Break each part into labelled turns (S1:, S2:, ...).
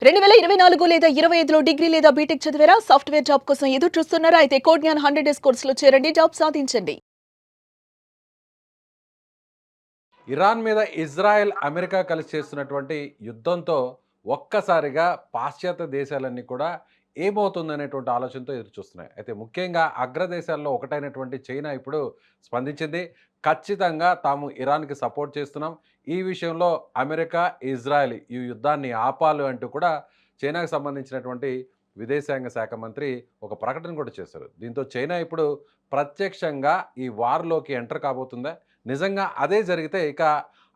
S1: 2024 లేదా 25లో డిగ్రీ లేదా బీటెక్ చదివారా? సాఫ్ట్‌వేర్ జాబ్ కోసం ఎదురు చూస్తున్నారా? అయితే కోడ్‌జ్ఞాన్ 100 డేస్ కోర్సులో చేరండి. జాబ్ సాధించండి.
S2: ఇరాన్ మీద ఇజ్రాయెల్, అమెరికా కలిసి చేస్తున్నటువంటి యుద్ధంతో ఒక్కసారిగా పాశ్చాత్య దేశాలన్నీ కూడా ఏమవుతుందనేటువంటి ఆలోచనతో ఎదురుచూస్తున్నాయి. అయితే ముఖ్యంగా అగ్రదేశాల్లో ఒకటైనటువంటి చైనా ఇప్పుడు స్పందించింది. ఖచ్చితంగా తాము ఇరాన్‌కి సపోర్ట్ చేస్తున్నాం. ఈ విషయంలో అమెరికా, ఇజ్రాయెల్ ఈ యుద్ధాన్ని ఆపాలి అంటూ కూడా చైనాకు సంబంధించినటువంటి విదేశాంగ శాఖ మంత్రి ఒక ప్రకటన కూడా చేశారు. దీంతో చైనా ఇప్పుడు ప్రత్యక్షంగా ఈ వార్‌లోకి ఎంటర్ కాబోతుందా? నిజంగా అదే జరిగితే ఇక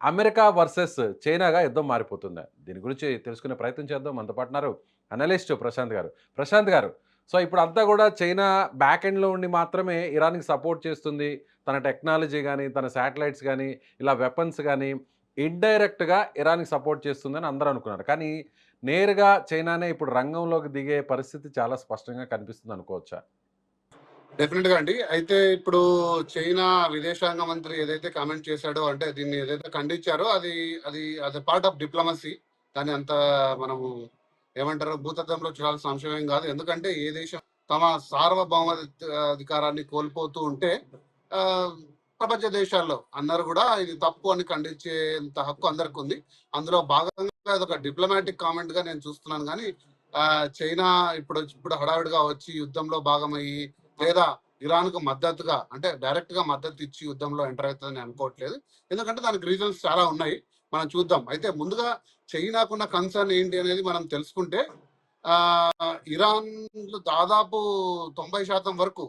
S2: అమెరికా వర్సెస్ చైనాగా యుద్ధం మారిపోతుందా? దీని గురించి తెలుసుకునే ప్రయత్నం చేద్దాం. మనతో పాటు ఉన్నారు అనలిస్ట్ ప్రశాంత్ గారు. ప్రశాంత్ గారు, సో ఇప్పుడంతా కూడా చైనా బ్యాక్ ఎండ్‌లో ఉండి మాత్రమే ఇరాన్‌కి సపోర్ట్ చేస్తుంది. తన టెక్నాలజీ గాని, తన శాటిలైట్స్ గాని, ఇలా వెపన్స్ గాని ఇండైరెక్ట్‌గా ఇరాన్‌కి సపోర్ట్ చేస్తుందని అందరూ అనుకున్నారు. కానీ నేరుగా చైనానే ఇప్పుడు రంగంలోకి దిగే పరిస్థితి చాలా స్పష్టంగా కనిపిస్తుంది అనుకోవచ్చా?
S3: డెఫినెట్ గా అండి. అయితే ఇప్పుడు చైనా విదేశాంగ మంత్రి ఏదైతే కామెంట్ చేశాడో, అంటే దీన్ని ఏదైతే ఖండించారో అది అది అది పార్ట్ ఆఫ్ డిప్లొమసీ. దాన్ని అంత మనము ఏమంటారు భూతద్దంలో చూడాల్సిన అంశం ఏం కాదు. ఎందుకంటే ఏ దేశం తమ సార్వభౌమ అధికారాన్ని కోల్పోతూ ఉంటే ఆ, ప్రపంచ దేశాల్లో అందరూ కూడా ఇది తప్పు అని ఖండించేంత హక్కు అందరికి ఉంది. అందులో భాగంగా అది ఒక డిప్లొమాటిక్ కామెంట్ గా నేను చూస్తున్నాను. కానీ చైనా ఇప్పుడు ఇప్పుడు హడావిడిగా వచ్చి యుద్ధంలో భాగమయ్యి లేదా ఇరాన్ కు మద్దతుగా, అంటే డైరెక్ట్ గా మద్దతు ఇచ్చి యుద్ధంలో ఎంటర్ అవుతుందని అనుకోవట్లేదు. ఎందుకంటే దానికి రీజన్స్ చాలా ఉన్నాయి, మనం చూద్దాం. అయితే ముందుగా చైనాకున్న కన్సర్న్ ఏంటి అనేది మనం తెలుసుకుంటే, ఆ ఇరాన్ దాదాపు 90% వరకు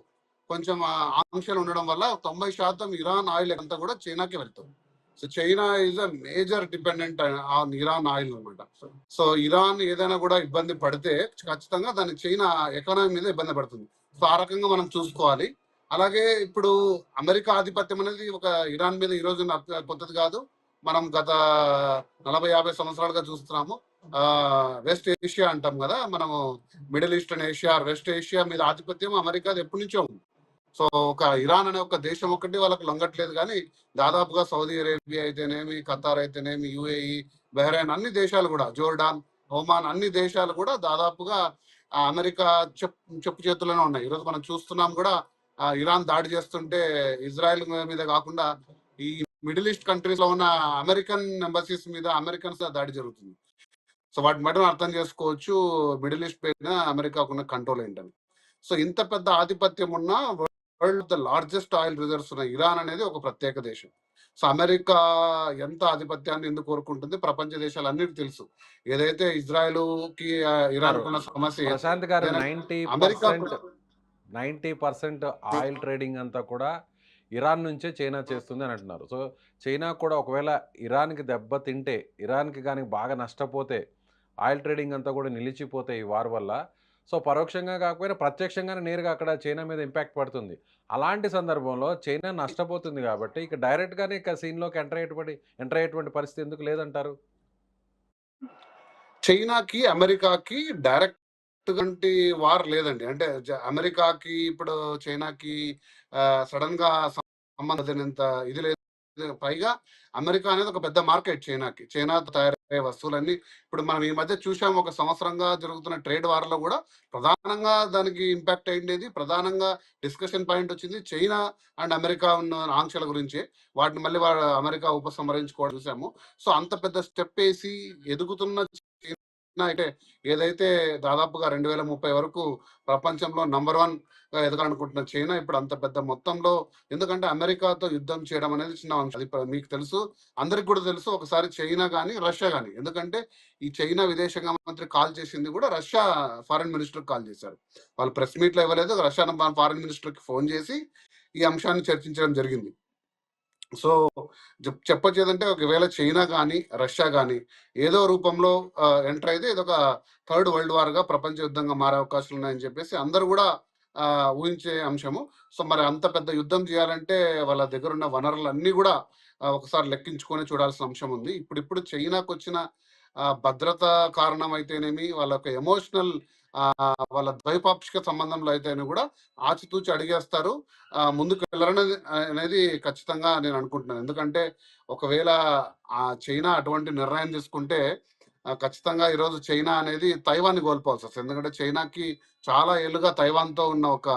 S3: కొంచెం ఆంక్షలు ఉండడం వల్ల 90% ఇరాన్ ఆయిల్ అంతా కూడా చైనాకి వెళ్తుంది. So China is a major dependent on Iran oil అనమాట. సో ఇరాన్ ఏదైనా కూడా ఇబ్బంది పడితే ఖచ్చితంగా దాని చైనా ఎకానమీ మీద ఇబ్బంది పడుతుంది. సో ఆ రకంగా మనం చూసుకోవాలి. అలాగే ఇప్పుడు అమెరికా ఆధిపత్యం అనేది ఒక ఇరాన్ మీద ఈ రోజు కొత్తది కాదు. మనం గత 40-50 సంవత్సరాలుగా చూస్తున్నాము. వెస్ట్ ఏషియా అంటాం కదా మనము, middle eastern Asia, west Asia మీద ఆధిపత్యం అమెరికాది ఎప్పటి నుంచో ఉంది. సో ఒక ఇరాన్ అనే ఒక దేశం ఒకటి వాళ్ళకి లొంగట్లేదు. కానీ దాదాపుగా సౌదీ అరేబియా అయితేనేమి, ఖతార్ అయితేనేమి, యుఏఈ, బహ్రెయిన్, అన్ని దేశాలు కూడా, జోర్డాన్, ఒమాన్, అన్ని దేశాలు కూడా దాదాపుగా అమెరికా చెప్పు చేతుల్లోనే ఉన్నాయి. ఈరోజు మనం చూస్తున్నాం కూడా, ఇరాన్ దాడి చేస్తుంటే ఇజ్రాయెల్ మీద కాకుండా ఈ మిడిల్ ఈస్ట్ కంట్రీస్ లో ఉన్న అమెరికన్ ఎంబసీస్ మీద అమెరికన్స్ దాడి జరుగుతుంది. సో వాటి మధ్య అర్థం చేసుకోవచ్చు మిడిల్ ఈస్ట్ పైన అమెరికాకున్న కంట్రోల్ ఏంటని. సో ఇంత పెద్ద ఆధిపత్యం ఉన్న world the largest oil reserves ఉన్న ఇరాన్ అనేది ఒక ప్రత్యేక దేశం. సో అమెరికా ఎంత ఆధిపత్యాన్ని ఎందుకు కోరుకుంటుంది ప్రపంచ దేశాలన్నిటికీ తెలుసు. ఏదైతే ఇజ్రాయెల్ కి ఇరాన్ కున్న సమస్య
S2: ప్రశాంత్ గారు,
S3: అమెరికా
S2: 90% ఆయిల్ ట్రేడింగ్ అంతా కూడా ఇరాన్ నుంచే చైనా చేస్తుంది అని అంటున్నారు. సో చైనా కూడా ఒకవేళ ఇరాన్కి దెబ్బ తింటే, ఇరాన్కి కానీ బాగా నష్టపోతే, ఆయిల్ ట్రేడింగ్ అంతా కూడా నిలిచిపోతే ఈ వార్ వల్ల, సో పరోక్షంగా కాకపోయినా ప్రత్యక్షంగానే నేరుగా అక్కడ చైనా మీద ఇంపాక్ట్ పడుతుంది. అలాంటి సందర్భంలో చైనా నష్టపోతుంది కాబట్టి ఇక డైరెక్ట్గానే ఇక సీన్లోకి ఎంటర్ అయ్యేటువంటి పరిస్థితి ఎందుకు లేదంటారు?
S3: చైనాకి అమెరికాకి డైరెక్ట్ వార్ లేదండి. అంటే అమెరికాకి ఇప్పుడు చైనాకి సడన్ గా సంబంధం ఇది లేదు. పైగా అమెరికా అనేది ఒక పెద్ద మార్కెట్ చైనాకి. చైనా తయారయ్యే వస్తువులన్నీ ఇప్పుడు మనం ఈ మధ్య చూసాం, ఒక సంవత్సరంగా జరుగుతున్న ట్రేడ్ వార్ లో కూడా ప్రధానంగా దానికి ఇంపాక్ట్ అయ్యేది, ప్రధానంగా డిస్కషన్ పాయింట్ వచ్చింది చైనా అండ్ అమెరికా ఉన్న ఆంక్షల గురించి. వాటిని మళ్ళీ అమెరికా ఉపసంహరించుకోవడం చూసాము. సో అంత పెద్ద స్టెప్ వేసి ఎదుగుతున్న అయితే ఏదైతే దాదాపుగా 2030 వరకు ప్రపంచంలో నంబర్ 1 గా ఎదగాలనుకుంటున్న చైనా ఇప్పుడు అంత పెద్ద మొత్తంలో, ఎందుకంటే అమెరికాతో యుద్ధం చేయడం అనేది చిన్న అంశం. అది మీకు తెలుసు, అందరికి కూడా తెలుసు. ఒకసారి చైనా కానీ రష్యా కానీ, ఎందుకంటే ఈ చైనా విదేశాంగ మంత్రి కాల్ చేసింది కూడా రష్యా ఫారెన్ మినిస్టర్ కాల్ చేశారు. వాళ్ళు ప్రెస్ మీట్ లో ఇవ్వలేదు, రష్యా ఫారెన్ మినిస్టర్ కి ఫోన్ చేసి ఈ అంశాన్ని చర్చించడం జరిగింది. సో చెప్పొచ్చేదంటే ఒకవేళ చైనా కానీ రష్యా కానీ ఏదో రూపంలో ఎంటర్ అయితే ఇదొక థర్డ్ వరల్డ్ వార్ గా ప్రపంచ యుద్ధంగా మారే అవకాశాలు ఉన్నాయని చెప్పేసి అందరూ కూడా ఊహించే అంశము. సో మరి అంత పెద్ద యుద్ధం చేయాలంటే వాళ్ళ దగ్గర ఉన్న వనరులు అన్ని కూడా ఒకసారి లెక్కించుకొని చూడాల్సిన అంశం ఉంది. ఇప్పుడు చైనాకు వచ్చిన భద్రత కారణం అయితేనేమి, వాళ్ళ యొక్క ఎమోషనల్ వాళ్ళ ద్వైపాక్షిక సంబంధంలో అయితేనే కూడా ఆచితూచి అడిగేస్తారు, ముందుకు వెళ్ళరనేది అనేది ఖచ్చితంగా నేను అనుకుంటున్నాను. ఎందుకంటే ఒకవేళ చైనా అటువంటి నిర్ణయం తీసుకుంటే ఖచ్చితంగా ఈరోజు చైనా అనేది తైవాన్ని కోల్పోవాల్సి వస్తుంది. ఎందుకంటే చైనాకి చాలా ఏళ్ళుగా తైవాన్‌తో ఉన్న ఒక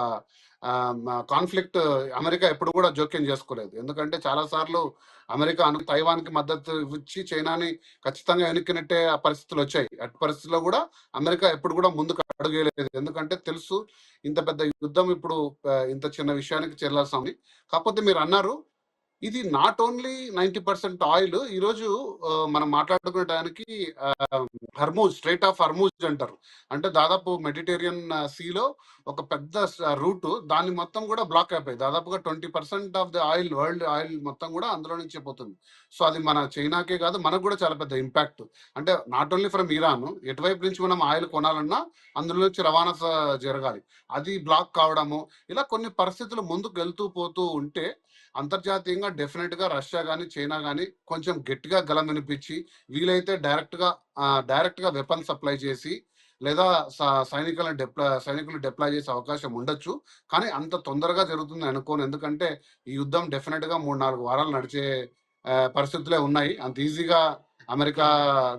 S3: కాన్‌ఫ్లిక్ట్ అమెరికా ఎప్పుడు కూడా జోక్యం చేసుకోలేదు. ఎందుకంటే చాలా సార్లు అమెరికా తైవాన్‌కి మద్దతు ఇచ్చి చైనాని ఖచ్చితంగా వెనక్కి నెట్టే పరిస్థితులొచ్చాయి. అట్టి పరిస్థితుల్లో కూడా అమెరికా ఎప్పుడు కూడా ముందుకు అడుగేయలేదు. ఎందుకంటే తెలుసు ఇంత పెద్ద యుద్ధం ఇప్పుడు ఇంత చిన్న విషయానికి చెల్లాల్సింది. కాకపోతే మీరన్నారు ఇది నాట్ ఓన్లీ 90% ఆయిల్. ఈరోజు మనం మాట్లాడుకునే టయానికి స్ట్రెయిట్ ఆఫ్ హర్మూజ్ అంటారు. అంటే దాదాపు మెడిటేరియన్ సీలో ఒక పెద్ద రూట్ దాన్ని మొత్తం కూడా బ్లాక్ అయిపోయి దాదాపుగా 20% of the oil world oil మొత్తం కూడా అందులో నుంచే పోతుంది. సో అది మన చైనాకే కాదు మనకు కూడా చాలా పెద్ద ఇంపాక్ట్. అంటే నాట్ ఓన్లీ ఫ్రమ్ ఇరాన్ ఎటువైపు నుంచి మనం ఆయిల్ కొనాలన్నా అందులో నుంచి రవాణా జరగాలి. అది బ్లాక్ కావడము ఇలా కొన్ని పరిస్థితులు ముందుకు వెళ్తూ పోతూ ఉంటే అంతర్జాతీయంగా డెఫినెట్ గా రష్యా కానీ చైనా కానీ కొంచెం గట్టిగా గలం వినిపించి వీలైతే డైరెక్ట్ గా వెపన్ సప్లై చేసి లేదా సైనికులు డిప్లాయ్ చేసే అవకాశం ఉండొచ్చు. కానీ అంత తొందరగా జరుగుతుంది అనుకోను. ఎందుకంటే ఈ యుద్ధం డెఫినెట్ గా 3-4 వారాలు నడిచే పరిస్థితులే ఉన్నాయి. అంత ఈజీగా అమెరికా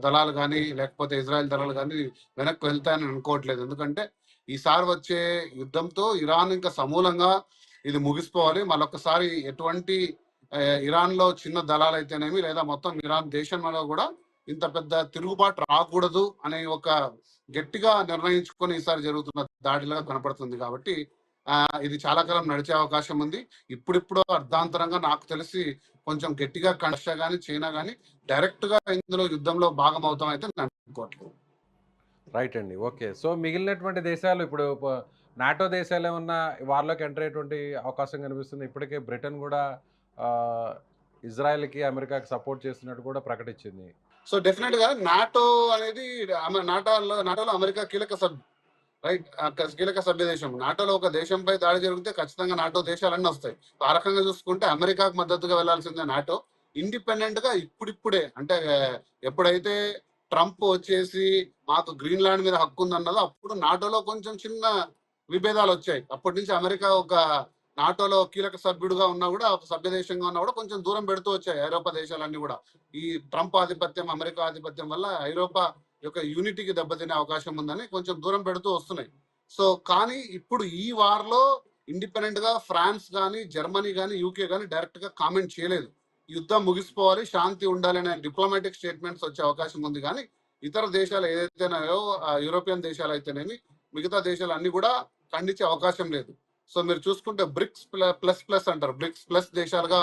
S3: దళాలు కానీ లేకపోతే ఇజ్రాయెల్ దళాలు కానీ వెనక్కి వెళ్తాయని అనుకోవట్లేదు. ఎందుకంటే ఈసారి వచ్చే యుద్ధంతో ఇరాన్ ఇంకా సమూలంగా ఇది ముగిసిపోవాలి. మళ్ళొకసారి ఎటువంటి ఇరాన్ లో చిన్న దళాలు అయితేనేమి లేదా మొత్తం ఇరాన్ దేశంలో కూడా ఇంత పెద్ద తిరుగుబాటు రాకూడదు అనే ఒక గట్టిగా నిర్ణయించుకొని ఈసారి జరుగుతున్న దాడిలాగా కనపడుతుంది. కాబట్టి ఇది చాలా కాలం నడిచే అవకాశం ఉంది. ఇప్పుడిప్పుడు అర్ధాంతరంగా నాకు తెలిసి కొంచెం గట్టిగా రష్యా కానీ చైనా కానీ డైరెక్ట్ గా ఇందులో యుద్ధంలో భాగం అవుతాం అయితే నేను అనుకోవట్లేదు.
S2: రైట్ అండి. ఓకే. సో మిగిలినటువంటి దేశాలు ఇప్పుడు నాటో దేశాలు ఏమన్నా వార్‌లోకి ఎంటర్ అయ్యేటువంటి అవకాశం కనిపిస్తుంది. ఇప్పటికే బ్రిటన్ గూడా ఆహ్, ఇజ్రాయెల్‌కి, అమెరికాకి సపోర్ట్ చేస్తున్నట్టు కూడా ప్రకటించింది.
S3: సో డెఫినెట్ గా నాటో అనేది నాటోలో అమెరికా కీలక సభ్య దేశం. నాటోలో ఒక దేశంపై దాడి జరిగితే ఖచ్చితంగా నాటో దేశాలన్నీ వస్తాయి. ఆ రకంగా చూసుకుంటే అమెరికాకు మద్దతుగా వెళ్లాల్సిందే నాటో. ఇండిపెండెంట్ గా ఇప్పుడిప్పుడే అంటే ఎప్పుడైతే ట్రంప్ వచ్చేసి మాకు గ్రీన్లాండ్ మీద హక్కు ఉందన్నదో అప్పుడు నాటోలో కొంచెం చిన్న విభేదాలు వచ్చాయి. అప్పటి నుంచి అమెరికా ఒక నాటోలో కీలక సభ్యుడుగా ఉన్నా కూడా ఒక సభ్య దేశంగా ఉన్నా కూడా కొంచెం దూరం పెడుతూ వచ్చాయి ఐరోపా దేశాలన్నీ కూడా. ఈ ట్రంప్ ఆధిపత్యం అమెరికా ఆధిపత్యం వల్ల ఐరోపా యొక్క యూనిటీకి దెబ్బతినే అవకాశం ఉందని కొంచెం దూరం పెడుతూ వస్తున్నాయి. సో కానీ ఇప్పుడు ఈ వార్లో ఇండిపెండెంట్ గా ఫ్రాన్స్ కానీ జర్మనీ కానీ యూకే కానీ డైరెక్ట్ గా కామెంట్ చేయలేదు. యుద్ధం ముగిసిపోవాలి శాంతి ఉండాలి అనే డిప్లొమాటిక్ స్టేట్మెంట్స్ వచ్చే అవకాశం ఉంది. కానీ ఇతర దేశాలు ఏదైతేనాయో యూరోపియన్ దేశాలు అయితేనేమి మిగతా దేశాలు అన్ని కూడా ఖండించే అవకాశం లేదు. సో మీరు చూసుకుంటే బ్రిక్స్ ప్లస్ అంటారు. బ్రిక్స్ ప్లస్ దేశాలుగా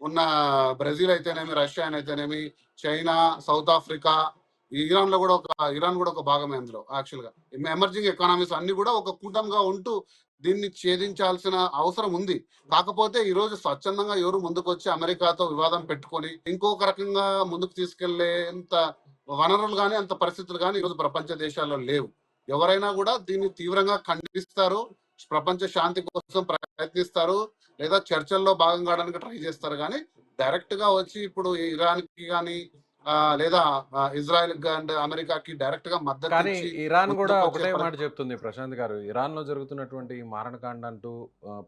S3: ఉన్న బ్రెజిల్ అయితేనేమి రష్యా అయితేనేమి చైనా సౌత్ ఆఫ్రికా ఇరాన్ కూడా ఒక భాగమే అందులో. యాక్చువల్ గా ఎమర్జింగ్ ఎకానమీస్ అన్ని కూడా ఒక కూటమిగా ఉంటూ దీన్ని ఛేదించాల్సిన అవసరం ఉంది. కాకపోతే ఈ రోజు స్వచ్ఛందంగా ఎవరు ముందుకు వచ్చి అమెరికాతో వివాదం పెట్టుకొని ఇంకొక రకంగా ముందుకు తీసుకెళ్లేంత వనరులు కానీ అంత పరిస్థితులు కానీ ఈరోజు ప్రపంచ దేశాల్లో లేవు. ఎవరైనా కూడా దీన్ని తీవ్రంగా ఖండిస్తారు, ప్రపంచ శాంతి కోసం ప్రయత్నిస్తారు, లేదా చర్చల్లో భాగం కావడానికి ట్రై చేస్తారు. కానీ డైరెక్ట్ గా వచ్చి ఇప్పుడు ఇరాన్ కి కానీ లేదా ఇజ్రాయెల్ అండ్ అమెరికాకి డైరెక్ట్ గా మద్దతు
S2: కానీ
S3: ఇచ్చి
S2: ఇరాన్ కూడా
S3: ముందుకు
S2: ఒకటే
S3: వచ్చే
S2: మాట చెప్తుంది ప్రశాంత్ గారు. ఇరాన్‌లో జరుగుతున్నటువంటి ఈ మారణకాండ అంటూ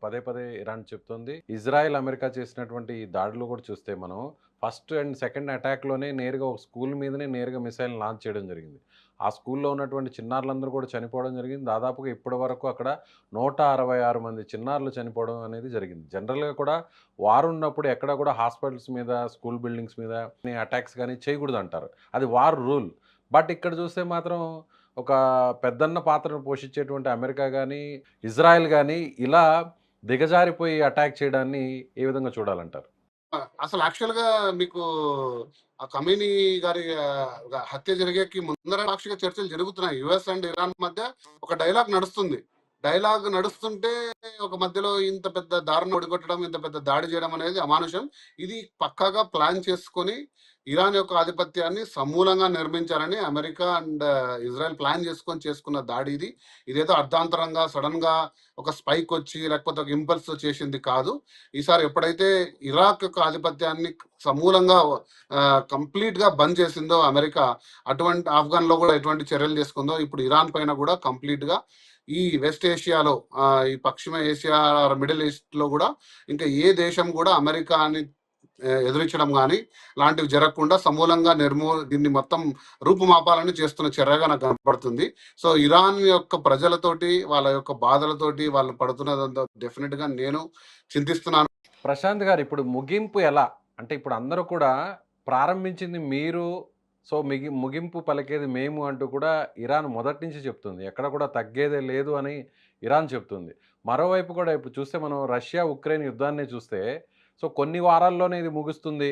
S2: పదే పదే ఇరాన్ చెప్తుంది. ఇజ్రాయెల్, అమెరికా చేసినటువంటి ఈ దాడులు కూడా చూస్తే మనం ఫస్ట్ అండ్ సెకండ్ అటాక్‌లోనే నేరుగా ఒక స్కూల్ మీదనే నేరుగా మిసైల్ లాంచ్ చేయడం జరిగింది. ఆ స్కూల్‌లో ఉన్నటువంటి చిన్నారులందరూ కూడా చనిపోవడం జరిగింది. దాదాపుగా ఇప్పటివరకు అక్కడ 166 మంది చిన్నారులు చనిపోవడం అనేది జరిగింది. జనరల్‌గా కూడా వార్ ఉన్నప్పుడు ఎక్కడ కూడా హాస్పిటల్స్ మీద, స్కూల్ బిల్డింగ్స్ మీద అటాక్స్ గాని చేయకూడదంటారు. అది వార్ రూల్. బట్ ఇక్కడ చూస్తే మాత్రం ఒక పెద్దన్న పాత్రను పోషించేటువంటి అమెరికా గానీ, ఇజ్రాయెల్ గానీ ఇలా దిగజారిపోయి అటాక్ చేయడాన్ని ఏ విధంగా చూడాలంటారు?
S3: అసలు యాక్చువల్ గా మీకు ఆ ఖమేనీ గారి హత్య జరిగేకి ముందర సాక్షిగా చర్చలు జరుగుతున్నాయి. యుఎస్ అండ్ ఇరాన్ మధ్య ఒక డైలాగ్ నడుస్తుంది. డైలాగ్ నడుస్తుంటే ఒక మధ్యలో ఇంత పెద్ద దారుణం ఒడిగొట్టడం, ఇంత పెద్ద దాడి చేయడం అనేది అమానుషం. ఇది పక్కాగా ప్లాన్ చేసుకొని ఇరాన్ యొక్క ఆధిపత్యాన్ని సమూలంగా నిర్మించాలని అమెరికా అండ్ ఇజ్రాయెల్ ప్లాన్ చేసుకున్న దాడి ఇది. ఇదేదో అర్ధాంతరంగా సడన్ గా ఒక స్పైక్ వచ్చి లేకపోతే ఒక ఇంపల్స్ చేసింది కాదు. ఈసారి ఎప్పుడైతే ఇరాక్ యొక్క ఆధిపత్యాన్ని సమూలంగా కంప్లీట్ గా బంద్ చేసిందో అమెరికా, అటువంటి ఆఫ్ఘన్ లో కూడా ఎటువంటి చర్యలు తీసుకుందో ఇప్పుడు ఇరాన్ పైన కూడా కంప్లీట్ గా ఈ వెస్ట్ ఏషియాలో ఈ పశ్చిమ ఏషియా మిడిల్ ఈస్ట్ లో కూడా ఇంకా ఏ దేశం కూడా అమెరికాని ఎదిరించడం కానీ లాంటివి జరగకుండా సమూలంగా దీన్ని మొత్తం రూపుమాపాలని చేస్తున్న చర్యగా నాకు కనపడుతుంది. సో ఇరాన్ యొక్క ప్రజలతోటి వాళ్ళ యొక్క బాధలతోటి వాళ్ళు పడుతున్నదంతా డెఫినెట్గా నేను చింతిస్తున్నాను.
S2: ప్రశాంత్ గారు ఇప్పుడు ముగింపు ఎలా? అంటే ఇప్పుడు అందరూ కూడా ప్రారంభించింది మీరు, సో ముగింపు పలికేది మేము అంటూ కూడా ఇరాన్ మొదటి నుంచి చెప్తుంది. ఎక్కడ కూడా తగ్గేదే లేదు అని ఇరాన్ చెప్తుంది. మరోవైపు కూడా ఇప్పుడు చూస్తే మనం రష్యా, ఉక్రెయిన్ యుద్ధాన్నే చూస్తే సో కొన్ని వారాల్లోనే ఇది ముగుస్తుంది.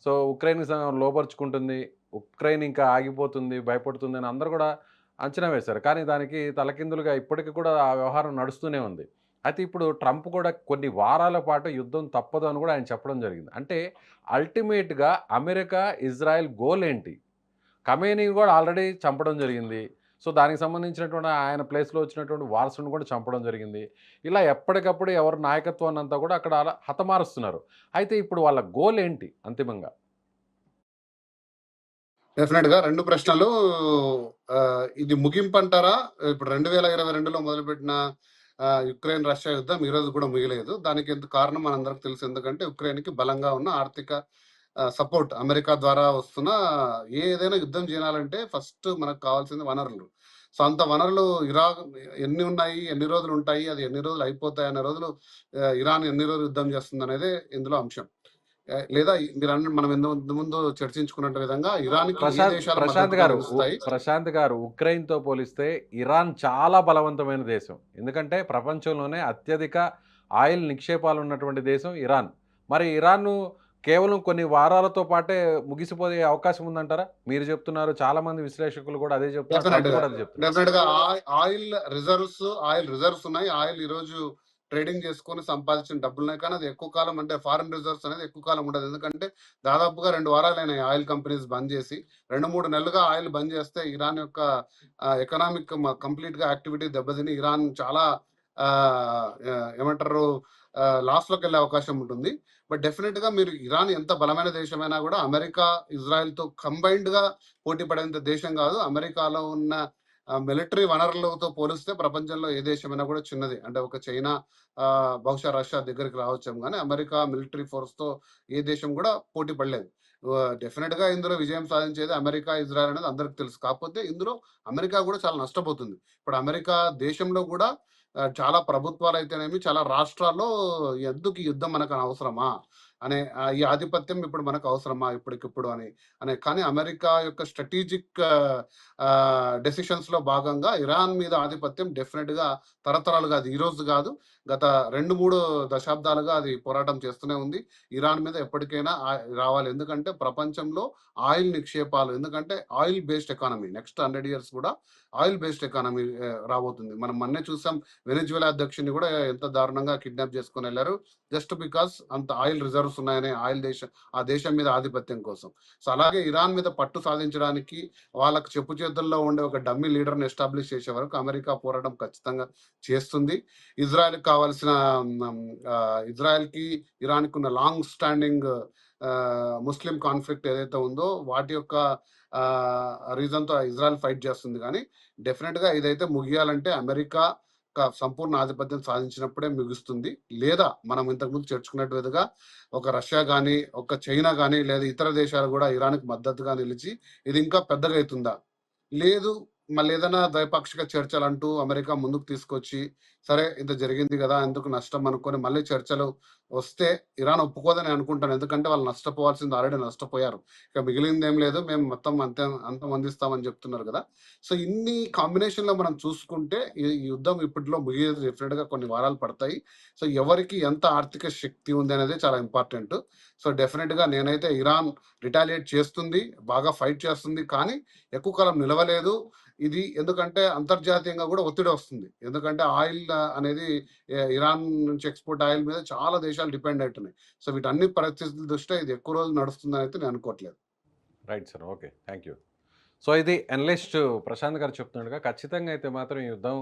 S2: So Ukraine లోబరుచుకుంటుంది. ఉక్రెయిన్ ఇంకా ఆగిపోతుంది, భయపడుతుంది అని అందరూ కూడా అంచనా వేశారు. కానీ దానికి తలకిందులుగా ఇప్పటికి కూడా ఆ వ్యవహారం నడుస్తూనే ఉంది. అయితే ఇప్పుడు ట్రంప్ కూడా కొన్ని వారాల పాటు యుద్ధం తప్పదు అని కూడా ఆయన చెప్పడం జరిగింది. అంటే అల్టిమేట్‌గా అమెరికా, ఇజ్రాయెల్ గోల్ ఏంటి? ఖమేనీని కూడా ఆల్రెడీ చంపడం జరిగింది. సో దానికి సంబంధించినటువంటి ఆయన ప్లేస్‌లో వచ్చినటువంటి వారసుడిని కూడా చంపడం జరిగింది. ఇలా ఎప్పటికప్పుడు ఎవరి నాయకత్వాన్నంతా కూడా అక్కడ అలా హతమారుస్తున్నారు. అయితే ఇప్పుడు వాళ్ళ గోల్ ఏంటి అంతిమంగా?
S3: డెఫినెట్‌గా 2 ప్రశ్నలు. ఇది ముగింపంటారా? ఇప్పుడు 2022లో మొదలుపెట్టిన యుక్రెయిన్, రష్యా యుద్ధం ఈరోజు కూడా ముగియలేదు. దానికి కారణం మనందరికి తెలుసు. ఎందుకంటే ఉక్రెయిన్‌కి బలంగా ఉన్న ఆర్థిక సపోర్ట్ అమెరికా ద్వారా వస్తున్న ఏదైనా యుద్ధం చేయాలంటే ఫస్ట్ మనకు కావాల్సింది వనరులు. సో అంత వనరులు ఎన్ని ఉన్నాయి? ఎన్ని రోజులు ఉంటాయి? అది ఎన్ని రోజులు అయిపోతాయి? అనే రోజులు ఇరాన్ ఎన్ని రోజులు యుద్ధం చేస్తుందనేదే ఇందులో అంశం. లేదా మనం ఇంతకు ముందు చర్చించుకున్న విధంగా ఇరాన్‌కి ఏ
S2: ప్రశాంత్
S3: దేశాల
S2: ప్రశాంత్
S3: మద్దతుగా
S2: గారు
S3: నిలుస్తాయి?
S2: ప్రశాంత్ గారు ఉక్రెయిన్‌తో పోలిస్తే ఇరాన్ చాలా బలవంతమైన దేశం. ఎందుకంటే ప్రపంచంలోనే అత్యధిక ఆయిల్ నిక్షేపాలు ఉన్నటువంటి దేశం ఇరాన్. మరి ఇరాన్‌ను కేవలం కొన్ని వారాలతో పాటే ముగిసిపోయే అవకాశం ఉందంటారా? మీరు చెప్తున్నారు, చాలామంది విశ్లేషకులు కూడా అదే చెప్తున్నారు. ట్రంప్
S3: డెఫినెట్‌గా.
S2: కూడా అదే చెప్తున్నారు.
S3: డెఫినెట్‌గా ఆయిల్ రిజర్వ్స్ ఉన్నాయి. ఆయిల్ ఈరోజు ట్రేడింగ్ చేసుకొని సంపాదించిన డబ్బులున్నాయి. కానీ అది ఎక్కువ కాలం అంటే ఫారెన్ రిజర్వ్స్ అనేది ఎక్కువ కాలం ఉండదు. ఎందుకంటే దాదాపుగా 2 వారాలైనాయి ఆయిల్ కంపెనీస్ బంద్ చేసి. 2, 3 నెలలుగా ఆయిల్ బంద్ చేస్తే ఇరాన్ యొక్క ఎకనామిక్ కంప్లీట్‌గా యాక్టివిటీ దెబ్బతిని ఇరాన్ చాలా ఏమంటారు లాస్‌లోకెళ్ళే అవకాశం ఉంటుంది. బట్ డెఫినెట్‌గా మీరు ఇరాన్ ఎంత బలమైన దేశమైనా కూడా అమెరికా, ఇజ్రాయెల్‌తో కంబైన్డ్‌గా పోటీ పడేంత దేశం కాదు. అమెరికాలో ఉన్న మిలిటరీ వనరులతో పోలిస్తే ప్రపంచంలో ఏ దేశమైనా కూడా చిన్నది. అంటే ఒక చైనా, బహుశా రష్యా దగ్గరికి రావచ్చేమో గానీ అమెరికా మిలిటరీ ఫోర్స్‌తో ఏ దేశం కూడా పోటీ పడలేదు. డెఫినెట్‌గా ఇందులో విజయం సాధించేది అమెరికా, ఇజ్రాయెల్ అనేది అందరికి తెలుసు. కాకపోతే ఇందులో అమెరికా కూడా చాలా నష్టపోతుంది. ఇప్పుడు అమెరికా దేశంలో కూడా చాలా ప్రభుత్వాలైతేనేమి, చాలా రాష్ట్రాల్లో ఎందుకు ఈ యుద్ధం మనకు అవసరమా? అనే ఈ ఆధిపత్యం ఇప్పుడు మనకు అవసరమా ఇప్పటికిప్పుడు కానీ అమెరికా యొక్క స్ట్రాటజిక్ డెసిషన్స్‌లో భాగంగా ఇరాన్ మీద ఆధిపత్యం డెఫినెట్‌గా తరతరాలుగా, అది ఈరోజు కాదు, గత 2, 3 దశాబ్దాలుగా అది పోరాటం చేస్తూనే ఉంది. ఇరాన్ మీద ఎప్పటికైనా రావాలి. ఎందుకంటే ప్రపంచంలో ఆయిల్ నిక్షేపాలు, ఎందుకంటే oil based economy next 100 years కూడా ఆయిల్ బేస్డ్ ఎకానమీ రాబోతుంది. మనం మొన్నే చూసాం, వెనిజులా అధ్యక్షుడిని కూడా ఎంత దారుణంగా కిడ్నాప్ చేసుకొని వెళ్లారు. జస్ట్ బికాస్ అంత ఆయిల్ రిజర్వ్స్ ఉన్నాయనే ఆ దేశం మీద ఆధిపత్యం కోసం. సో అలాగే ఇరాన్ మీద పట్టు సాధించడానికి వాళ్ళకి చెప్పు చేతుల్లో ఉండే ఒక డమ్మీ లీడర్‌ని ఎస్టాబ్లిష్ చేసే వరకు అమెరికా పోరాటం ఖచ్చితంగా చేస్తుంది. ఇజ్రాయెల్‌కి కావాల్సిన ఇజ్రాయెల్‌కి, ఇరాన్‌కి ఉన్న లాంగ్ స్టాండింగ్ ముస్లిం కాన్ఫ్లిక్ట్ ఏదైతే ఉందో వాటి యొక్క రీజన్‌తో ఇజ్రాయెల్ ఫైట్ చేస్తుంది. కానీ డెఫినెట్‌గా ఇదైతే ముగియాలంటే అమెరికా సంపూర్ణ ఆధిపత్యం సాధించినప్పుడే ముగుస్తుంది. లేదా మనం ఇంతకుముందు చర్చించుకున్నట్టుగా ఒక రష్యా గానీ, ఒక చైనా గానీ, లేదా ఇతర దేశాలు కూడా ఇరాన్‌కి మద్దతుగా నిలిచి ఇది ఇంకా పెద్దగా అవుతుందా? లేదు, మళ్ళీ ఏదైనా ద్వైపాక్షిక చర్చలంటూ అమెరికా ముందుకు తీసుకొచ్చి, సరే ఇంత జరిగింది గదా! ఎందుకు నష్టం అనుకోని మళ్ళీ చర్చలు వస్తే ఇరాన్ ఒప్పుకోదని అనుకుంటాను. ఎందుకంటే వాళ్ళు నష్టపోవాల్సింది ఆల్రెడీ నష్టపోయారు. ఇక మిగిలిందేం లేదు. మేము మొత్తం అంతమొందిస్తామని చెప్తున్నారు గదా! సో ఇన్ని కాంబినేషన్‌లో మనం చూసుకుంటే ఈ యుద్ధం ఇప్పట్లో ముగియేది డెఫినిట్‌గా కొన్ని వారాలు పడతాయి. సో ఎవరికి ఎంత ఆర్థిక శక్తి ఉంది అనేది చాలా ఇంపార్టెంట్. సో డెఫినిట్‌గా నేనైతే ఇరాన్ రిటాలియేట్ చేస్తుంది, బాగా ఫైట్ చేస్తుంది. కానీ ఎక్కువ కాలం నిలవలేదు. ఇది ఎందుకంటే అంతర్జాతీయంగా కూడా ఒత్తిడి వస్తుంది. ఎందుకంటే ఆయిల్ అనేది ఇరాన్ నుంచి ఎక్స్‌పోర్ట్ ఆయిల్ మీద చాలా దేశాలు డిపెండ్ అయితున్నాయి. సో వీటన్ని పరిస్థితుల దృష్ట్యా ఇది ఎక్కువ రోజులు నడుస్తుందని అయితే నేను అనుకోవట్లేదు.
S2: Right sir. Okay. Thank you. So ఇది అనలిస్ట్ ప్రశాంత్ గారు చెప్తున్నట్టుగా ఖచ్చితంగా అయితే మాత్రం ఈ యుద్ధం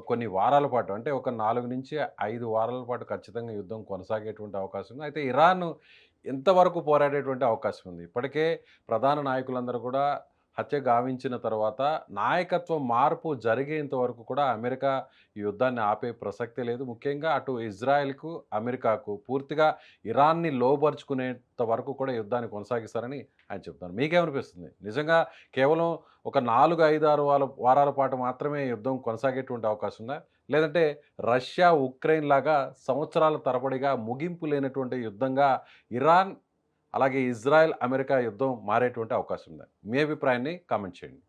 S2: కొన్ని వారాల పాటు, అంటే ఒక 4-5 వారాల పాటు ఖచ్చితంగా యుద్ధం కొనసాగేటువంటి అవకాశం ఉంది. అయితే ఇరాన్ ఎంతవరకు పోరాడేటువంటి అవకాశం ఉంది? ఇప్పటికే ప్రధాన నాయకులందరూ కూడా హత్య గావించిన తర్వాత నాయకత్వ మార్పు జరిగేంత వరకు కూడా అమెరికా ఈ యుద్ధాన్ని ఆపే ప్రసక్తే లేదు. ముఖ్యంగా అటు ఇజ్రాయెల్‌కు, అమెరికాకు పూర్తిగా ఇరాన్‌ని లోబరుచుకునేంత వరకు కూడా యుద్ధాన్ని కొనసాగిస్తారని ఆయన చెప్తున్నారు. మీకేమనిపిస్తుంది? నిజంగా కేవలం ఒక 4, 5, 6 వారాల పాటు మాత్రమే యుద్ధం కొనసాగేటువంటి అవకాశం ఉందా? లేదంటే రష్యా, ఉక్రెయిన్ లాగా సంవత్సరాల తరబడిగా ముగింపు లేనటువంటి యుద్ధంగా ఇరాన్ అలాగే ఇజ్రాయెల్, అమెరికా యుద్ధం మారేటువంటి అవకాశం ఉందా? మీ అభిప్రాయాన్ని కామెంట్ చేయండి.